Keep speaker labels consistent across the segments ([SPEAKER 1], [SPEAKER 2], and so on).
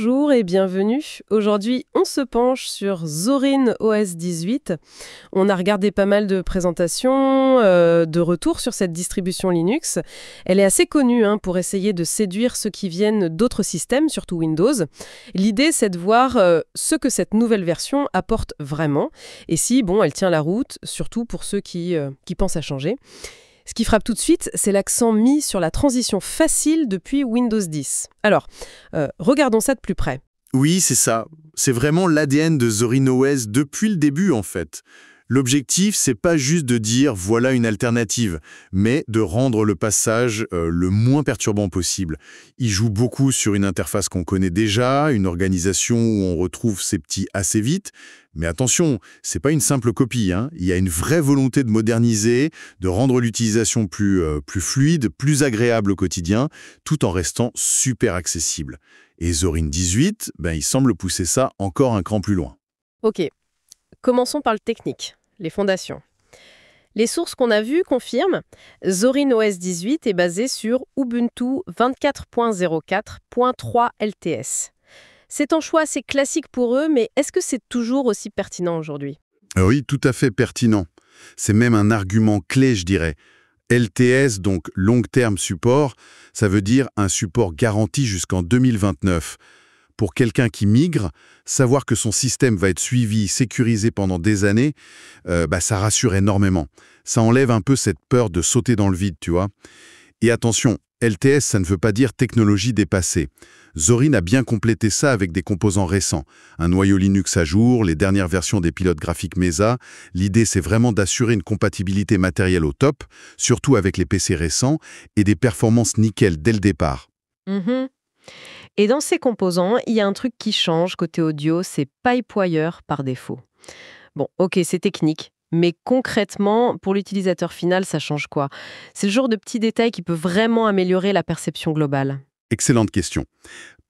[SPEAKER 1] Bonjour et bienvenue. Aujourd'hui, on se penche sur Zorin OS 18. On a regardé pas mal de présentations, de retours sur cette distribution Linux. Elle est assez connue pour essayer de séduire ceux qui viennent d'autres systèmes, surtout Windows. L'idée, c'est de voir ce que cette nouvelle version apporte vraiment et si, elle tient la route, surtout pour ceux qui pensent à changer. Ce qui frappe tout de suite, c'est l'accent mis sur la transition facile depuis Windows 10. Alors, regardons ça de plus près.
[SPEAKER 2] Oui, c'est ça. C'est vraiment l'ADN de Zorin OS depuis le début, en fait. L'objectif, c'est pas juste de dire « voilà une alternative », mais de rendre le passage le moins perturbant possible. Il joue beaucoup sur une interface qu'on connaît déjà, une organisation où on retrouve ses petits assez vite. Mais attention, c'est pas une simple copie. Il y a une vraie volonté de moderniser, de rendre l'utilisation plus fluide, plus agréable au quotidien, tout en restant super accessible. Et Zorin 18, il semble pousser ça encore un cran plus loin.
[SPEAKER 1] Ok, commençons par le technique, les fondations. Les sources qu'on a vues confirment, Zorin OS 18 est basé sur Ubuntu 24.04.3 LTS. C'est un choix assez classique pour eux, mais est-ce que c'est toujours aussi pertinent aujourd'hui ?
[SPEAKER 2] Oui, tout à fait pertinent. C'est même un argument clé, je dirais. LTS, donc Long Term Support, ça veut dire un support garanti jusqu'en 2029. Pour quelqu'un qui migre, savoir que son système va être suivi, sécurisé pendant des années, ça rassure énormément. Ça enlève un peu cette peur de sauter dans le vide, tu vois. Et attention, LTS, ça ne veut pas dire technologie dépassée. Zorin a bien complété ça avec des composants récents. Un noyau Linux à jour, les dernières versions des pilotes graphiques Mesa. L'idée, c'est vraiment d'assurer une compatibilité matérielle au top, surtout avec les PC récents, et des performances nickel dès le départ.
[SPEAKER 1] Et dans ces composants, il y a un truc qui change côté audio, c'est Pipewire par défaut. Bon, ok, c'est technique. Mais concrètement, pour l'utilisateur final, ça change quoi ? C'est le genre de petit détail qui peut vraiment améliorer la perception globale.
[SPEAKER 2] Excellente question.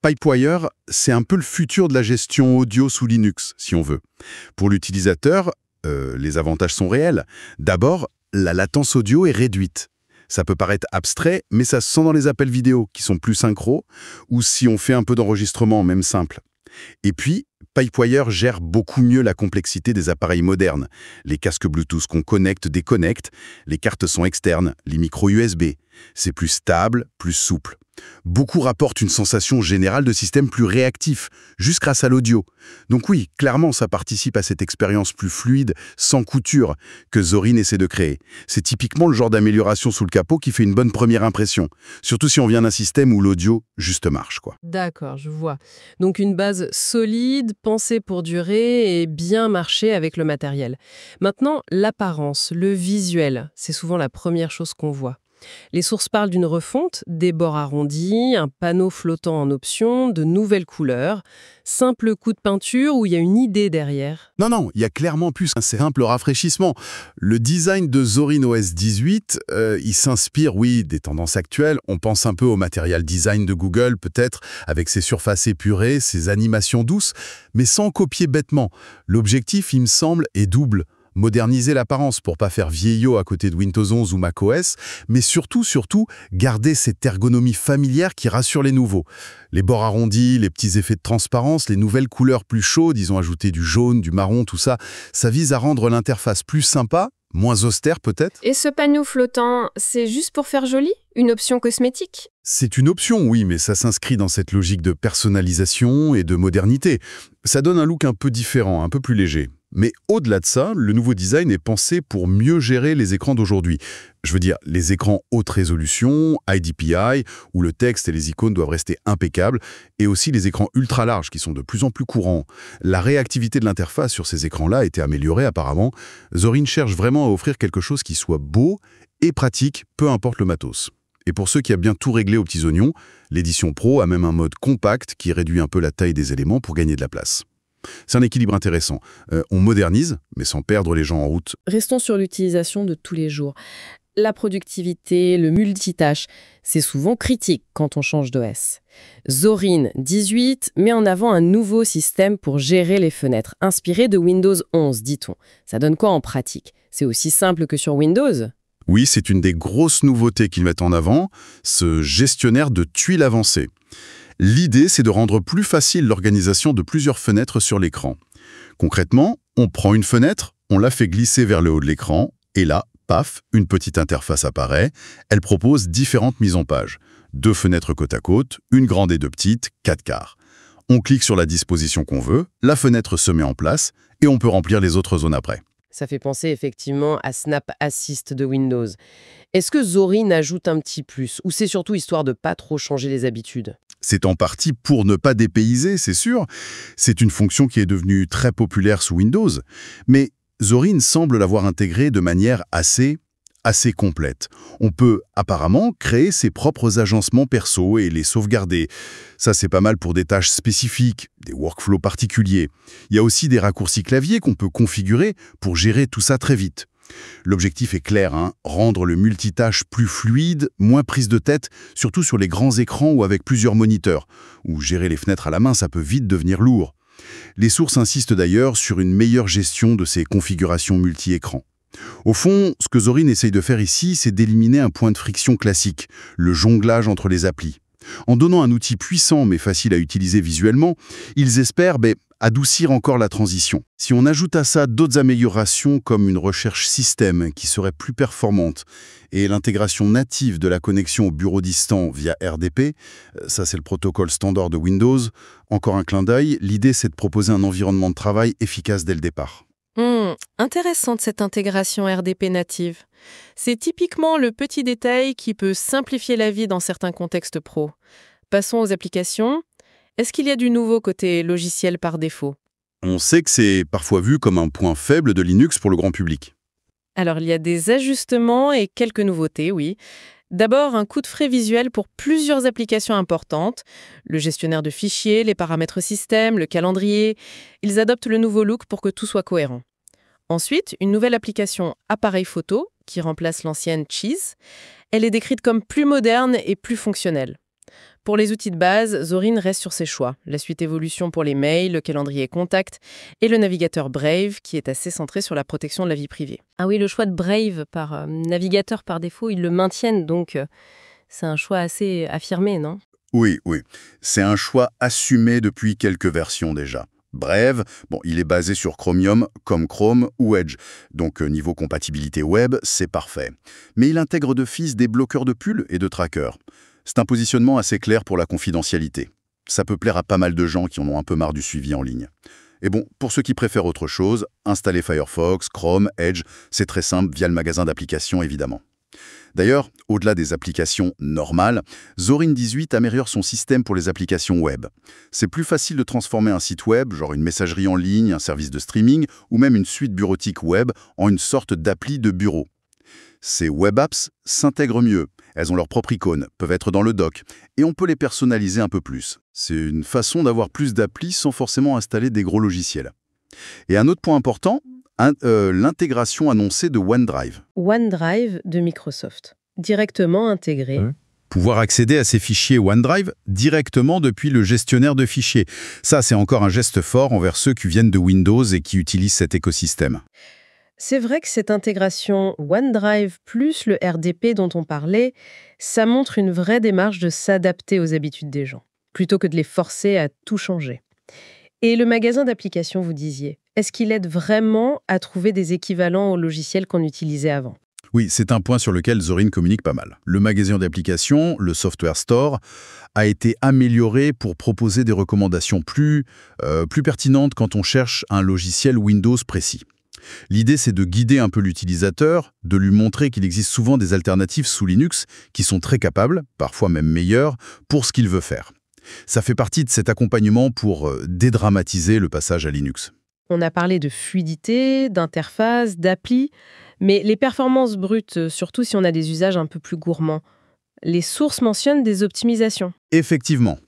[SPEAKER 2] Pipewire, c'est un peu le futur de la gestion audio sous Linux, si on veut. Pour l'utilisateur, les avantages sont réels. D'abord, la latence audio est réduite. Ça peut paraître abstrait, mais ça se sent dans les appels vidéo, qui sont plus synchro, ou si on fait un peu d'enregistrement, même simple. Et puis, Pipewire gère beaucoup mieux la complexité des appareils modernes. Les casques Bluetooth qu'on connecte, déconnecte, les cartes sont externes, les micros USB. C'est plus stable, plus souple. Beaucoup rapportent une sensation générale de système plus réactif, juste grâce à l'audio. Donc oui, clairement, ça participe à cette expérience plus fluide, sans couture, que Zorin essaie de créer. C'est typiquement le genre d'amélioration sous le capot qui fait une bonne première impression, surtout si on vient d'un système où l'audio juste marche, quoi.
[SPEAKER 1] D'accord, je vois. Donc une base solide, pensée pour durer et bien marcher avec le matériel. Maintenant, l'apparence, le visuel, c'est souvent la première chose qu'on voit. Les sources parlent d'une refonte, des bords arrondis, un panneau flottant en option, de nouvelles couleurs, simple coup de peinture où il y a une idée derrière.
[SPEAKER 2] Non, il y a clairement plus qu'un simple rafraîchissement. Le design de Zorin OS 18, il s'inspire, oui, des tendances actuelles. On pense un peu au material design de Google, peut-être, avec ses surfaces épurées, ses animations douces, mais sans copier bêtement. L'objectif, il me semble, est double. Moderniser l'apparence pour pas faire vieillot à côté de Windows 11 ou macOS, mais surtout, garder cette ergonomie familière qui rassure les nouveaux. Les bords arrondis, les petits effets de transparence, les nouvelles couleurs plus chaudes, ils ont ajouté du jaune, du marron, tout ça, ça vise à rendre l'interface plus sympa, moins austère peut-être.
[SPEAKER 3] Et ce panneau flottant, c'est juste pour faire joli ? Une option cosmétique ?
[SPEAKER 2] C'est une option, oui, mais ça s'inscrit dans cette logique de personnalisation et de modernité. Ça donne un look un peu différent, un peu plus léger. Mais au-delà de ça, le nouveau design est pensé pour mieux gérer les écrans d'aujourd'hui. Je veux dire, les écrans haute résolution, HDPI, où le texte et les icônes doivent rester impeccables, et aussi les écrans ultra larges qui sont de plus en plus courants. La réactivité de l'interface sur ces écrans-là a été améliorée apparemment. Zorin cherche vraiment à offrir quelque chose qui soit beau et pratique, peu importe le matos. Et pour ceux qui aiment bien tout régler aux petits oignons, l'édition Pro a même un mode compact qui réduit un peu la taille des éléments pour gagner de la place. C'est un équilibre intéressant. On modernise, mais sans perdre les gens en route.
[SPEAKER 1] Restons sur l'utilisation de tous les jours. La productivité, le multitâche, c'est souvent critique quand on change d'OS. Zorin 18 met en avant un nouveau système pour gérer les fenêtres, inspiré de Windows 11, dit-on. Ça donne quoi en pratique ? C'est aussi simple que sur Windows ?
[SPEAKER 2] Oui, c'est une des grosses nouveautés qu'ils mettent en avant, ce gestionnaire de tuiles avancées. L'idée, c'est de rendre plus facile l'organisation de plusieurs fenêtres sur l'écran. Concrètement, on prend une fenêtre, on la fait glisser vers le haut de l'écran, et là, paf, une petite interface apparaît. Elle propose différentes mises en page. 2 fenêtres côte à côte, une grande et 2 petites, 4 quarts. On clique sur la disposition qu'on veut, la fenêtre se met en place, et on peut remplir les autres zones après.
[SPEAKER 1] Ça fait penser effectivement à Snap Assist de Windows. Est-ce que Zorin ajoute un petit plus, ou c'est surtout histoire de pas trop changer les habitudes?
[SPEAKER 2] C'est en partie pour ne pas dépayser, c'est sûr. C'est une fonction qui est devenue très populaire sous Windows. Mais Zorin semble l'avoir intégrée de manière assez complète. On peut apparemment créer ses propres agencements perso et les sauvegarder. Ça, c'est pas mal pour des tâches spécifiques, des workflows particuliers. Il y a aussi des raccourcis clavier qu'on peut configurer pour gérer tout ça très vite. L'objectif est clair, rendre le multitâche plus fluide, moins prise de tête, surtout sur les grands écrans ou avec plusieurs moniteurs, où gérer les fenêtres à la main, ça peut vite devenir lourd. Les sources insistent d'ailleurs sur une meilleure gestion de ces configurations multi-écrans. Au fond, ce que Zorin essaye de faire ici, c'est d'éliminer un point de friction classique, le jonglage entre les applis. En donnant un outil puissant mais facile à utiliser visuellement, ils espèrent adoucir encore la transition. Si on ajoute à ça d'autres améliorations comme une recherche système qui serait plus performante et l'intégration native de la connexion au bureau distant via RDP, ça c'est le protocole standard de Windows, encore un clin d'œil, l'idée c'est de proposer un environnement de travail efficace dès le départ.
[SPEAKER 3] Intéressante cette intégration RDP native. C'est typiquement le petit détail qui peut simplifier la vie dans certains contextes pro. Passons aux applications. Est-ce qu'il y a du nouveau côté logiciel par défaut?
[SPEAKER 2] On sait que c'est parfois vu comme un point faible de Linux pour le grand public.
[SPEAKER 3] Alors, il y a des ajustements et quelques nouveautés, oui. D'abord, un coup de frais visuel pour plusieurs applications importantes. Le gestionnaire de fichiers, les paramètres système, le calendrier. Ils adoptent le nouveau look pour que tout soit cohérent. Ensuite, une nouvelle application appareil photo qui remplace l'ancienne Cheese. Elle est décrite comme plus moderne et plus fonctionnelle. Pour les outils de base, Zorin reste sur ses choix. La suite évolution pour les mails, le calendrier contact et le navigateur Brave qui est assez centré sur la protection de la vie privée.
[SPEAKER 1] Ah oui, le choix de Brave par navigateur par défaut, ils le maintiennent, donc c'est un choix assez affirmé, non?
[SPEAKER 2] Oui. C'est un choix assumé depuis quelques versions déjà. Brave, il est basé sur Chromium comme Chrome ou Edge, donc niveau compatibilité web, c'est parfait. Mais il intègre d'office des bloqueurs de pull et de trackers. C'est un positionnement assez clair pour la confidentialité. Ça peut plaire à pas mal de gens qui en ont un peu marre du suivi en ligne. Et pour ceux qui préfèrent autre chose, installer Firefox, Chrome, Edge, c'est très simple via le magasin d'applications évidemment. D'ailleurs, au-delà des applications normales, Zorin 18 améliore son système pour les applications web. C'est plus facile de transformer un site web, genre une messagerie en ligne, un service de streaming, ou même une suite bureautique web, en une sorte d'appli de bureau. Ces web apps s'intègrent mieux. Elles ont leur propre icône, peuvent être dans le dock, et on peut les personnaliser un peu plus. C'est une façon d'avoir plus d'applis sans forcément installer des gros logiciels. Et un autre point important, l'intégration annoncée de OneDrive.
[SPEAKER 1] OneDrive de Microsoft, directement intégré.
[SPEAKER 2] Pouvoir accéder à ces fichiers OneDrive directement depuis le gestionnaire de fichiers. Ça, c'est encore un geste fort envers ceux qui viennent de Windows et qui utilisent cet écosystème.
[SPEAKER 1] C'est vrai que cette intégration OneDrive plus le RDP dont on parlait, ça montre une vraie démarche de s'adapter aux habitudes des gens, plutôt que de les forcer à tout changer. Et le magasin d'applications, vous disiez, est-ce qu'il aide vraiment à trouver des équivalents aux logiciels qu'on utilisait avant?
[SPEAKER 2] Oui, c'est un point sur lequel Zorin communique pas mal. Le magasin d'applications, le Software Store, a été amélioré pour proposer des recommandations plus pertinentes quand on cherche un logiciel Windows précis. L'idée, c'est de guider un peu l'utilisateur, de lui montrer qu'il existe souvent des alternatives sous Linux qui sont très capables, parfois même meilleures, pour ce qu'il veut faire. Ça fait partie de cet accompagnement pour dédramatiser le passage à Linux.
[SPEAKER 1] On a parlé de fluidité, d'interface, d'appli, mais les performances brutes, surtout si on a des usages un peu plus gourmands, les sources mentionnent des optimisations.
[SPEAKER 2] Effectivement,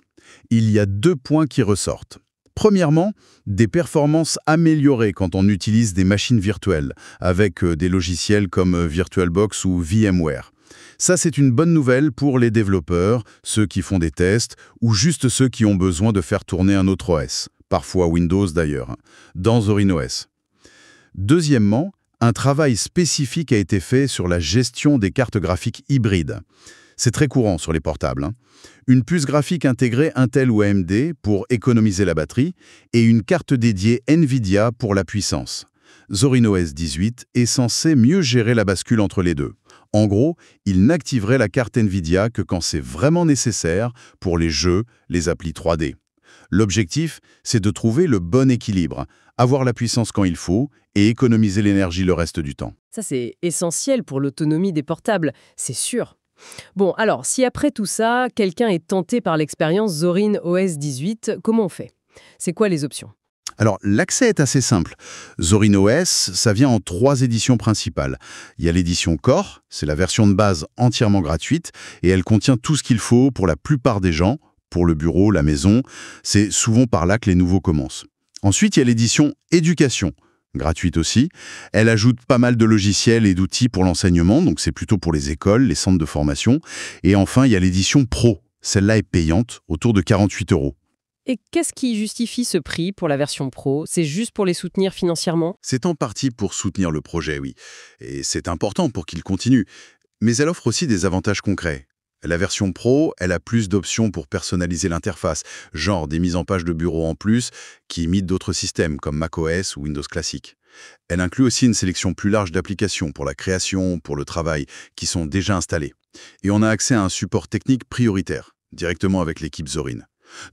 [SPEAKER 2] il y a 2 points qui ressortent. Premièrement, des performances améliorées quand on utilise des machines virtuelles, avec des logiciels comme VirtualBox ou VMware. Ça, c'est une bonne nouvelle pour les développeurs, ceux qui font des tests, ou juste ceux qui ont besoin de faire tourner un autre OS, parfois Windows d'ailleurs, dans Zorin OS. Deuxièmement, un travail spécifique a été fait sur la gestion des cartes graphiques hybrides. C'est très courant sur les portables, hein. Une puce graphique intégrée Intel ou AMD pour économiser la batterie et une carte dédiée NVIDIA pour la puissance. Zorin OS 18 est censé mieux gérer la bascule entre les deux. En gros, il n'activerait la carte NVIDIA que quand c'est vraiment nécessaire pour les jeux, les applis 3D. L'objectif, c'est de trouver le bon équilibre, avoir la puissance quand il faut et économiser l'énergie le reste du temps.
[SPEAKER 1] Ça, c'est essentiel pour l'autonomie des portables, c'est sûr. Bon, alors, si après tout ça, quelqu'un est tenté par l'expérience Zorin OS 18, comment on fait? C'est quoi les options?
[SPEAKER 2] Alors, l'accès est assez simple. Zorin OS, ça vient en 3 éditions principales. Il y a l'édition Core, c'est la version de base entièrement gratuite, et elle contient tout ce qu'il faut pour la plupart des gens, pour le bureau, la maison. C'est souvent par là que les nouveaux commencent. Ensuite, il y a l'édition Éducation, gratuite aussi. Elle ajoute pas mal de logiciels et d'outils pour l'enseignement, donc c'est plutôt pour les écoles, les centres de formation. Et enfin, il y a l'édition Pro. Celle-là est payante, autour de 48 €.
[SPEAKER 1] Et qu'est-ce qui justifie ce prix pour la version Pro? C'est juste pour les soutenir financièrement?
[SPEAKER 2] C'est en partie pour soutenir le projet, oui. Et c'est important pour qu'il continue. Mais elle offre aussi des avantages concrets. La version Pro, elle a plus d'options pour personnaliser l'interface, genre des mises en page de bureau en plus, qui imitent d'autres systèmes comme macOS ou Windows classique. Elle inclut aussi une sélection plus large d'applications pour la création, pour le travail, qui sont déjà installées. Et on a accès à un support technique prioritaire, directement avec l'équipe Zorin.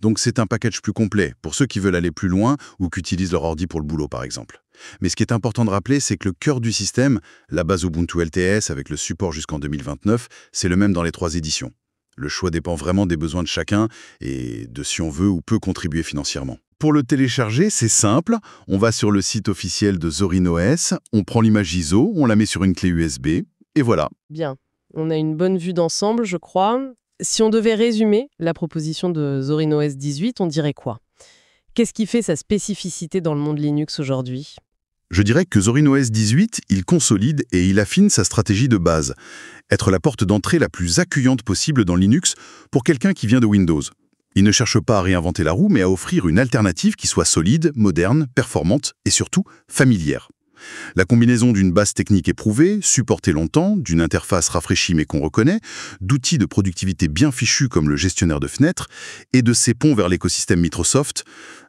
[SPEAKER 2] Donc c'est un package plus complet, pour ceux qui veulent aller plus loin ou qui utilisent leur ordi pour le boulot par exemple. Mais ce qui est important de rappeler, c'est que le cœur du système, la base Ubuntu LTS avec le support jusqu'en 2029, c'est le même dans les 3 éditions. Le choix dépend vraiment des besoins de chacun et de si on veut ou peut contribuer financièrement. Pour le télécharger, c'est simple. On va sur le site officiel de Zorin OS, on prend l'image ISO, on la met sur une clé USB, et voilà.
[SPEAKER 1] Bien, on a une bonne vue d'ensemble, je crois. Si on devait résumer la proposition de Zorin OS 18, on dirait quoi? Qu'est-ce qui fait sa spécificité dans le monde Linux aujourd'hui?
[SPEAKER 2] Je dirais que Zorin OS 18, il consolide et il affine sa stratégie de base. Être la porte d'entrée la plus accueillante possible dans Linux pour quelqu'un qui vient de Windows. Il ne cherche pas à réinventer la roue, mais à offrir une alternative qui soit solide, moderne, performante et surtout familière. La combinaison d'une base technique éprouvée, supportée longtemps, d'une interface rafraîchie mais qu'on reconnaît, d'outils de productivité bien fichus comme le gestionnaire de fenêtres, et de ses ponts vers l'écosystème Microsoft,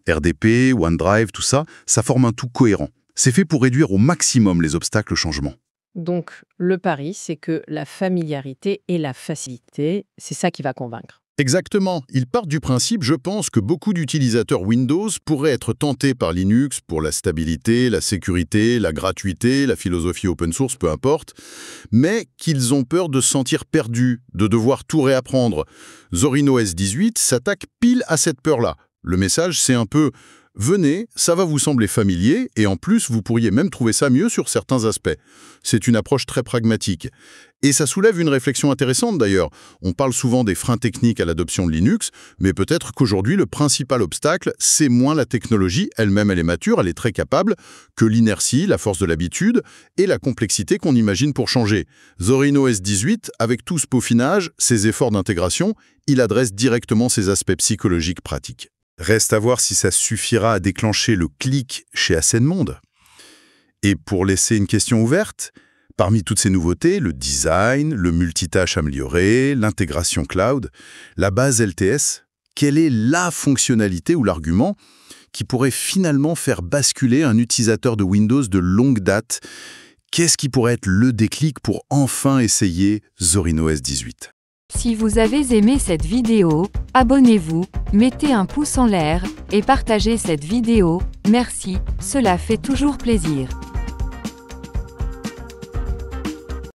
[SPEAKER 2] RDP, OneDrive, tout ça, ça forme un tout cohérent. C'est fait pour réduire au maximum les obstacles au changement.
[SPEAKER 1] Donc, le pari, c'est que la familiarité et la facilité, c'est ça qui va convaincre.
[SPEAKER 2] Exactement. Ils partent du principe, je pense, que beaucoup d'utilisateurs Windows pourraient être tentés par Linux pour la stabilité, la sécurité, la gratuité, la philosophie open source, peu importe, mais qu'ils ont peur de se sentir perdus, de devoir tout réapprendre. Zorin OS 18 s'attaque pile à cette peur-là. Le message, c'est un peu « Venez, ça va vous sembler familier, et en plus, vous pourriez même trouver ça mieux sur certains aspects. » C'est une approche très pragmatique. Et ça soulève une réflexion intéressante d'ailleurs. On parle souvent des freins techniques à l'adoption de Linux, mais peut-être qu'aujourd'hui, le principal obstacle, c'est moins la technologie, elle-même elle est mature, elle est très capable, que l'inertie, la force de l'habitude, et la complexité qu'on imagine pour changer. Zorin OS 18, avec tout ce peaufinage, ses efforts d'intégration, il adresse directement ces aspects psychologiques pratiques. Reste à voir si ça suffira à déclencher le clic chez assez de monde. Et pour laisser une question ouverte, parmi toutes ces nouveautés, le design, le multitâche amélioré, l'intégration cloud, la base LTS, quelle est la fonctionnalité ou l'argument qui pourrait finalement faire basculer un utilisateur de Windows de longue date? Qu'est-ce qui pourrait être le déclic pour enfin essayer Zorin OS 18?
[SPEAKER 4] Si vous avez aimé cette vidéo, abonnez-vous, mettez un pouce en l'air et partagez cette vidéo. Merci, cela fait toujours plaisir.